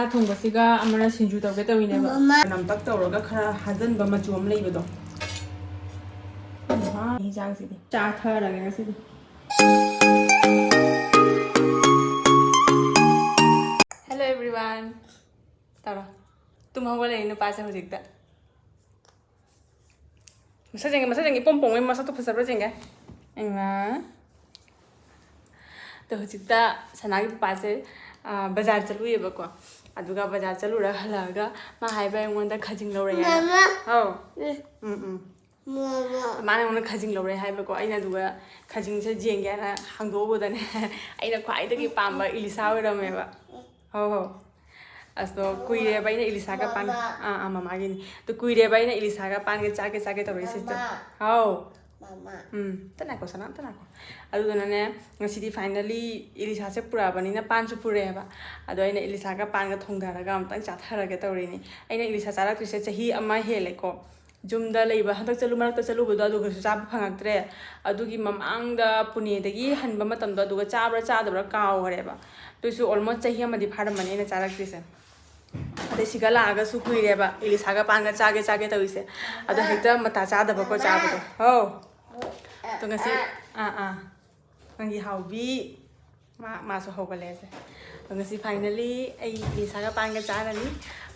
thongbasiga amana sinju tawge tawineba namtak tawraga khara hajanba machu am leibado ha hijang sidi cha tharaga ngasidi hello everyone tara tum hawale inu pasa hojikta masa jangi pompong masa to phasabra jenga enga to hojikta sanagi pase bazar chalu yeba ko aduga bazar chalu ra halaga ma haiba engonda khajing lore ya oh mama mana ona khajing lore haiba ko aina duga khajing se jenge na hangdo bodane aina khwai dagi pamba Elisha orameba ho asto kuire baina Elisha ka pan mama gini to kuire baina Elisha ka pan ke chake tore sister ho mama tanako sana tanako aduna ne ngasidi finally Elisha se pura bani na pan su pure ba ado aina Elisha ka pan ga thongdara ga amtang chathara ga tawri ni aina Elisha chara trise chahi ama hele ko jumda leiba handak chalu marak ta chalu bodo adu ga chab phangaktre adugi mamangda pune dagi hanba matam do aduga chabra chadabra kaw hare ba toisu almost chahi amadi pharamani na charak trise ade sigala aga su kuire ba Elisha ga pan ga chage tawise ado hekta mata chadaba ko chabado ho to ngasi ngi haubi ma so hogale se to ngasi finally ai Elisha ga pan ga charani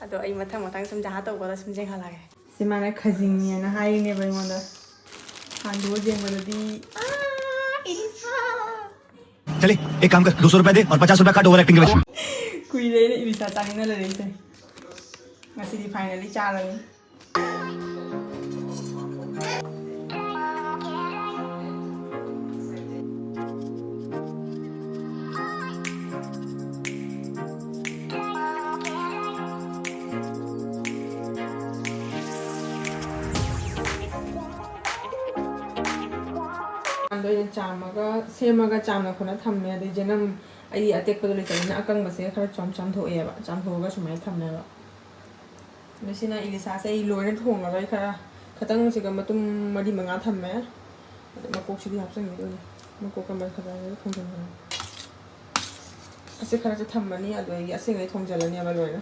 ado ai mathang sum jaha to goda sum jeng halage simana khajing ni na hai ne bai monda handu jeng bodadi Elisha चले एक काम कर 200 रुपए दे और 50 रुपए काट over acting के वजह कुइले ने Elisha chani na le se ngasi finally charani chamaga semaga chamna khona thamme de jenam ai atek padole chana akang base khara cham thoe ba cham thoga sumai thamne ba mesina Elisha se I loine thong la khara khatang siga matum mari manga thamme makok sidi hapsang ni dole makok ka mar khara thong thong ase khara cha thammani ado ai ase ngai thong jalani aba loina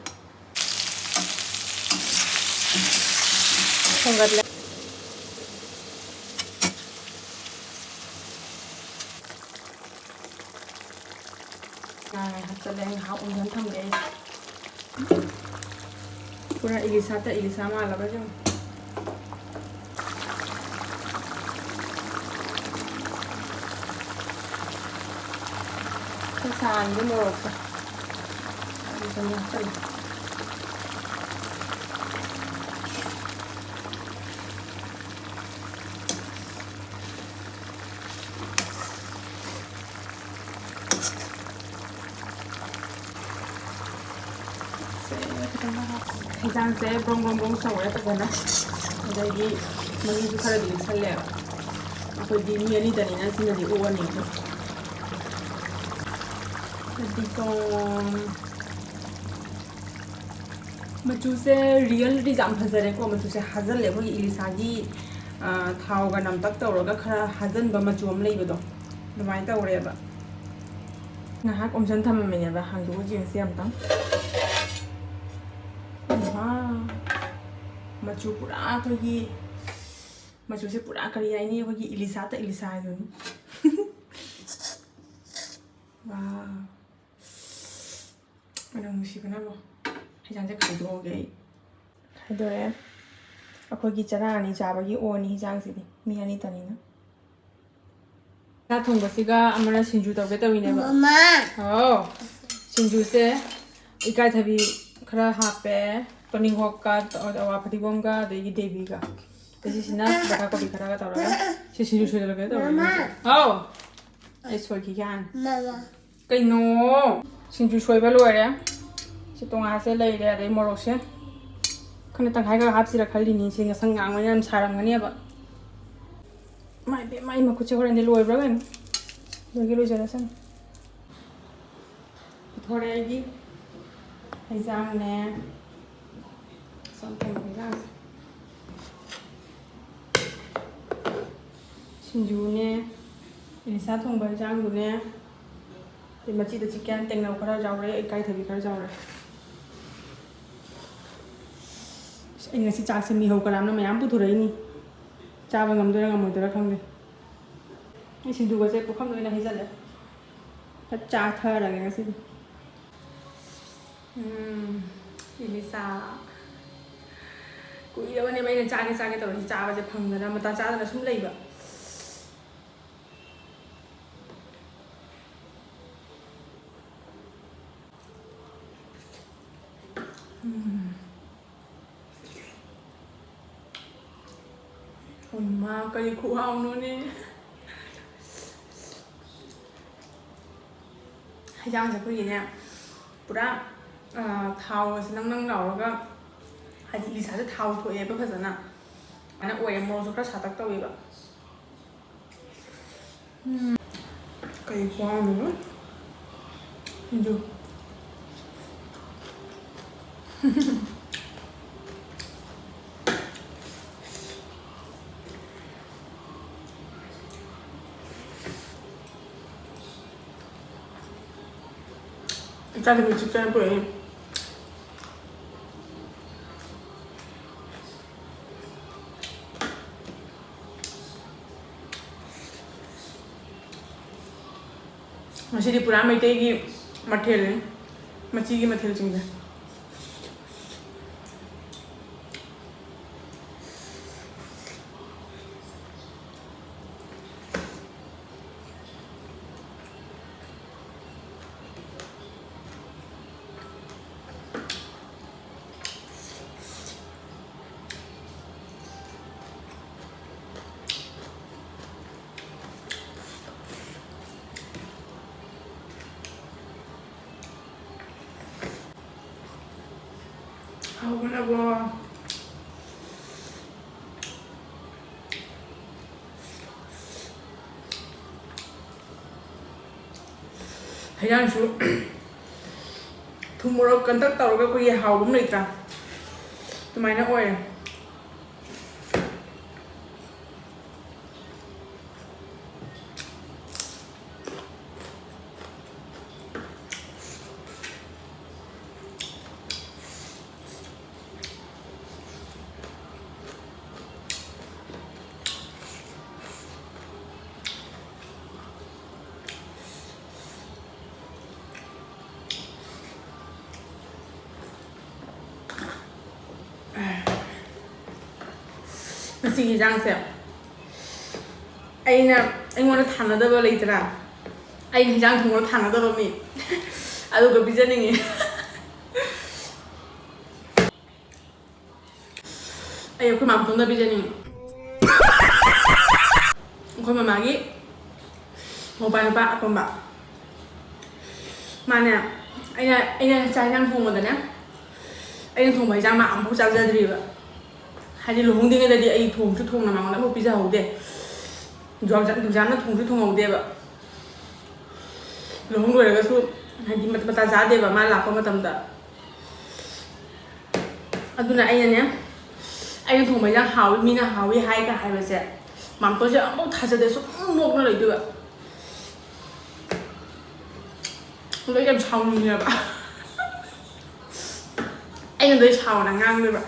thongat Seleng hau undan tham deh. Pura Elisha malah macam. Kesan dia mau apa? Misalnya apa? Hijang se bong sawai ta gana adagi mani su khara di challe ko di ni ani dani na sin di uwa ni di ko machu se real di jam phazare ko machu se hazal le bo Elisha gi thau ga nam tak tawra ga khara hajan ba machu am lei bodo dumai tawre ba nga ha komsan tham me ne ba hang du jing siam tang machu pura to hi machu se pura kari ai ni hogi Elisha jo ni wow ana musi bana bo hijang je khai do ge khai do re akoi gi chara ani jaba gi o ni hijang si di mi ani tani na na thong basiga amana sinju tawge tawine ba mama oh sinju se ikai thabi khara hape Toning hokka awa patigom ga degi DEVI ga tesi sina baka ko bikara ga tawra si sinju shwe ga tawra oh ai soi ki kan mama kai no sinju shwe ba loire si tonga se lai re dei morok se khane tang hai ga hap sira khali ni singa sangang ma yam sarang ngani ba mai be mai ma ku che horan de loi bra gan dogi lo jara san thore gi hai jang ne something like that. Sinju ne Elisha thong bai jang du ne te machi da chicken teng nau khara jaw re kai thabi khara jaw re Anh ngasi chak se mi ho karam na mayam puthura ini. Chaba ngamdora ngamoidora khangde. Ai singju ga se pukham loina hijale. Ta cha thara ga ngasi. Elisha. Kuira bane bai na chage tawri chaba je phangdana mata chadana sum leiba. 엄마 cái khu hồng nữa nè. Hay chăng sẽ có gì nè. Bữa đó thao sẽ nâng đầu cái hay đi xả sẽ thao thôi em bây giờ nè. Anh ơi em mua cho các sản tác tao vậy. Cái khu hồng nữa. Nhìn chưa? Cari che c'è poi masih di pura Meitei ki mathel ni machi ki mathel chingda Wala ba? Hayang su thumuro kantak tawga ko ye hawum leitra tumaina oy Masing Singju anh muốn thằng nó đâu lấy ra anh đang thùng nó thằng nó đâu mi à đâu có bây giờ này anh có làm thùng đâu bây giờ này con mà magi một bài ba con bạn mà nè anh trai đang thùng rồi nè anh thùng phải ra mạng không sao ra gì vậy hay là hôm đi ngay đây ai thùng chút thùng là mà nó một pizza hậu đấy rồi nó thùng chút thùng hậu đấy vậy rồi hôm rồi cái số hay đi mà ta giá đấy và mai làm không có tầm tạ anh là anh nhé anh thùng mấy张好 mina 好 với hai cái hai cái mà tôi sẽ không thay thế số một nó lấy được lấy em chào như vậy anh lấy chào là ngang đấy vậy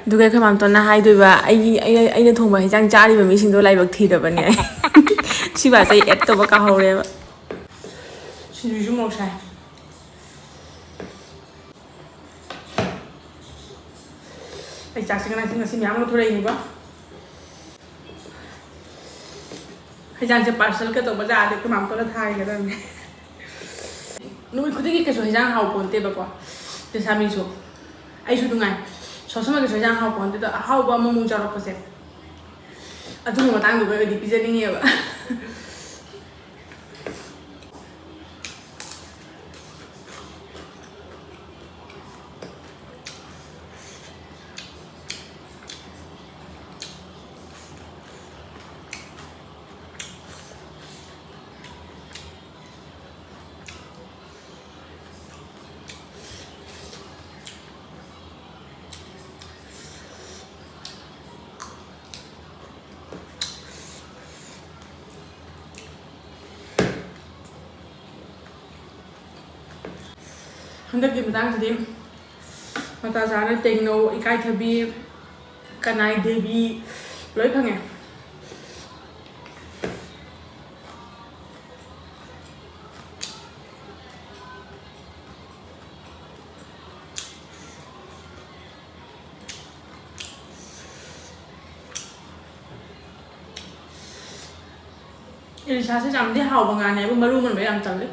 दुगे Khammam तो ना high दुबा आई थोंबा हिजांग चारीबा मिसिंदो लाइबक थीदबने सिबा चाहिँ add तब का हौरेबा सिजुजु मोसाय ai चासिंग ना सिंग SIM यामलो थोरै निबा हिजांग से parcel के तो बजा आले खमाम तो थाय गदने नुइ खुदिगी के सो हिजांग हाउ पोंते बको ते सामिसो ai su dungai so cái sojan hao pon de hao ba mong jaro pose adu ma tang du ga di pizza ni ye ba 한달 기분 당시님 mata sana tengno ikai thabi kanai devi loi phange Elisha sẽ làm cái hàu bằng ngàn này, mà luôn mình phải làm chậm đấy.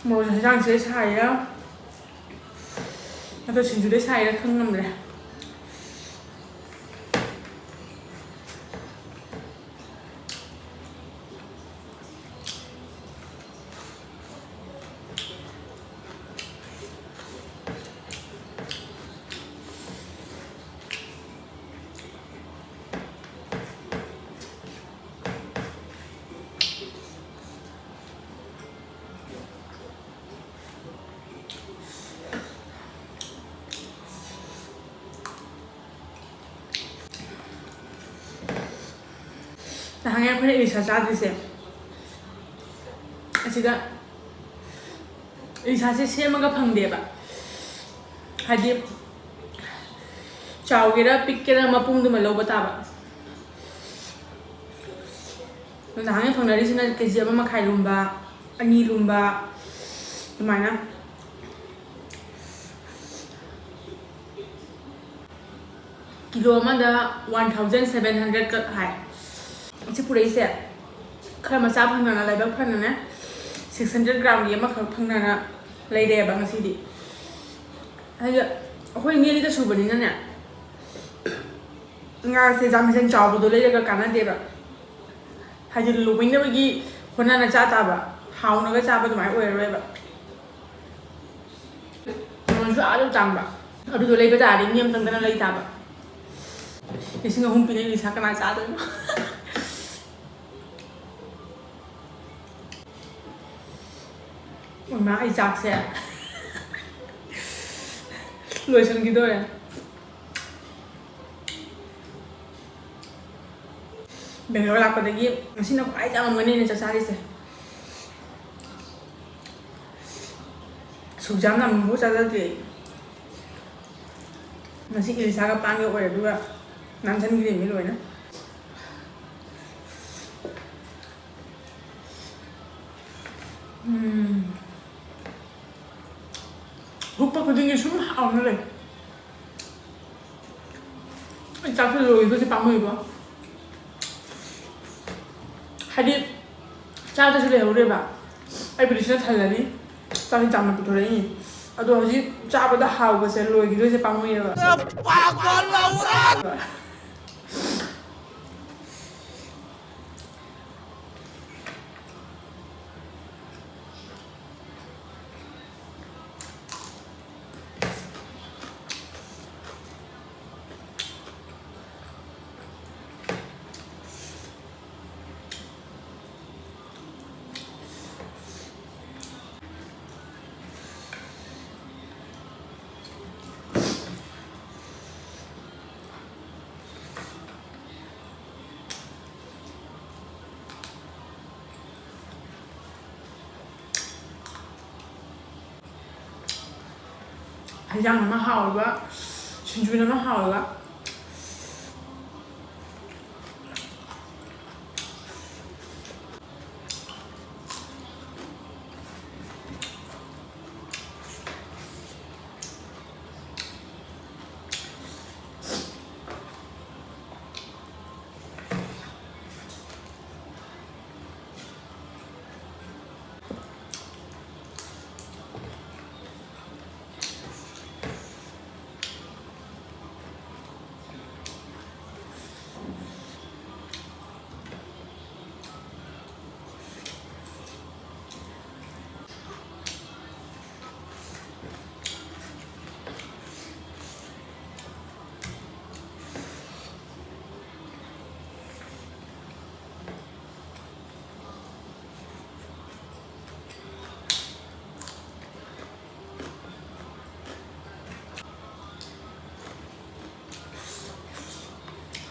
Một răng sẽ xài á, tôi xin chú đấy xài ra không nằm rồi. Hàng em có thể Elisha ra đi xem. Chị đã Elisha sẽ xem một cái phần đẹp ạ. Hay đi chào cái đó pick cái đó mà pung từ mà lâu bata ạ. Hàng em phần này đi xem là cái gì mà khai lumba, ani lumba, cái này nè. Kilo mà đã 1,700 cất hải. Chị phụ đấy sẽ khởi mà sao phần nào lấy bác phần nào nè 600 gram gì mà phần nào lấy đẹp bằng gì đi hay là hồi nghe đi ta chụp bên này nè nga sẽ giảm hình chào bộ lấy được cái đẹp ạ hay là lúc mình đó bây phần nào là cha ta bà hào nó cái cha bà tụi mày ơi rồi bà nó rõ đâu chẳng bà ở đây lấy bây giờ đi nghiêm tầng cái lấy ta bà thì xin không biết đi sao cái này cha thôi mà ai chắc sẽ lười chân cái thôi bên đó là cái gì xin nó ai chắc mà nên cho sao đi sẽ số jam nằm bố ra thì mà xin Elisha cái pan cái rồi đúng không nằm chân cái gì mới lười nữa Hoppa på din som hamnar det. Jag tar för då det bara mig va. Hadi cha ta sile hore ba. Ai brisna thalani. Ta ni jamna puto re. Ado haji cha ba da haw ba se loi gi se pa moi ba. Pagal laura. Yang nó hào quá, Singju nó hào quá.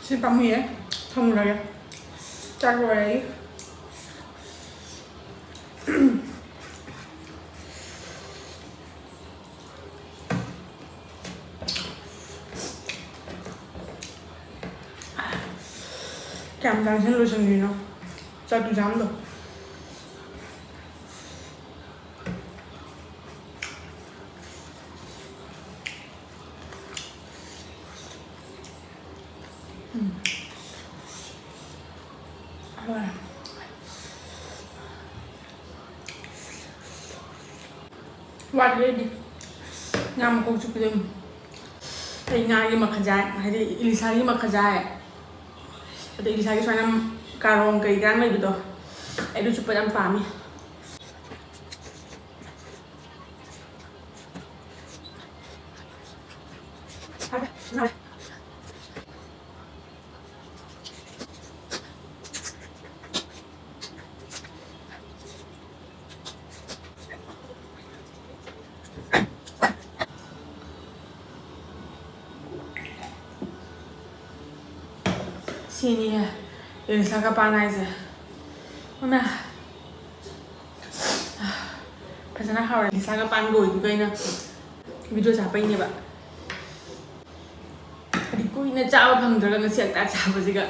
ꯁꯤ ꯄꯥꯝꯃꯨꯏꯌꯦ ꯊꯝꯃꯨꯔꯒꯦ ꯆꯥꯛ ꯂꯣꯏꯔꯦ ꯑꯩ ꯀꯌꯥꯝ ꯆꯪꯁꯤꯟ ꯂꯣꯏꯁꯤꯟꯈ꯭ꯔꯤꯅꯣ ꯆꯥꯛꯇꯨ ꯆꯥꯝꯗꯣ ꯋꯥꯠꯂꯦꯗꯤ ꯉꯥ ꯃꯀꯣꯛ ꯆꯨꯞꯄꯗ ꯑꯩ ꯉꯥꯒꯤ ꯃꯈꯖꯥꯏ ꯍꯥꯏꯗꯤ ꯏꯂꯤꯁꯥꯒꯤ ꯃꯈꯖꯥꯏ ꯑꯗꯩ ꯏꯂꯤꯁꯥꯒꯤ ꯁꯨꯃꯥꯏꯅ ꯀꯥꯔꯣꯡ ꯀꯩ ꯀꯥ ꯂꯩꯕꯗꯣ ꯑꯩꯗꯨ ꯆꯨꯞꯄ ꯌꯥꯝ ꯄꯥꯝꯃꯤ ꯁꯤꯅꯤꯍꯦ ꯏꯂꯤꯁꯥꯒ ꯄꯥꯟ ꯍꯥꯏꯁꯦ ꯑꯃ ꯐꯖꯅ ꯍꯥꯎꯔꯦ ꯏꯂꯤꯁꯥꯒ ꯄꯥꯟꯒ ꯑꯣꯏꯗꯨꯒ ꯑꯩꯅ ꯚꯤꯗꯤꯑꯣ ꯆꯥꯞꯄꯩꯅꯦꯕ ꯍꯥꯏꯗꯤ ꯀꯨꯏꯅ ꯆꯥꯕ ꯐꯪꯗ꯭ꯔꯒ ꯉꯁꯤ ꯍꯦꯛꯇ ꯆꯥꯕꯁꯤꯒ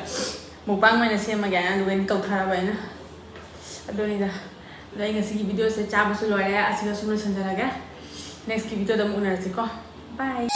ꯃꯨꯛꯕꯥꯡ ꯑꯣꯏꯅ ꯁꯦꯝꯃꯒꯦ ꯑꯗꯨꯒ ꯑꯩꯅ ꯇꯧꯊꯔꯕ ꯑꯩꯅ ꯑꯗꯨꯅꯤꯗ ꯑꯗꯣ ꯑꯩ ꯉꯁꯤꯒꯤ ꯚꯤꯗꯤꯑꯣꯁꯦ ꯆꯥꯕꯁꯨ ꯂꯣꯏꯔꯦ ꯑꯁꯤꯒ ꯁꯨꯝ ꯂꯣꯏꯁꯤꯟꯖꯔꯒꯦ ꯅꯦꯛꯁꯀꯤ ꯚꯤꯗꯤꯑꯣꯗ ꯑꯃꯨꯛ ꯎꯅꯔꯁꯤꯀꯣ ꯕꯥꯏ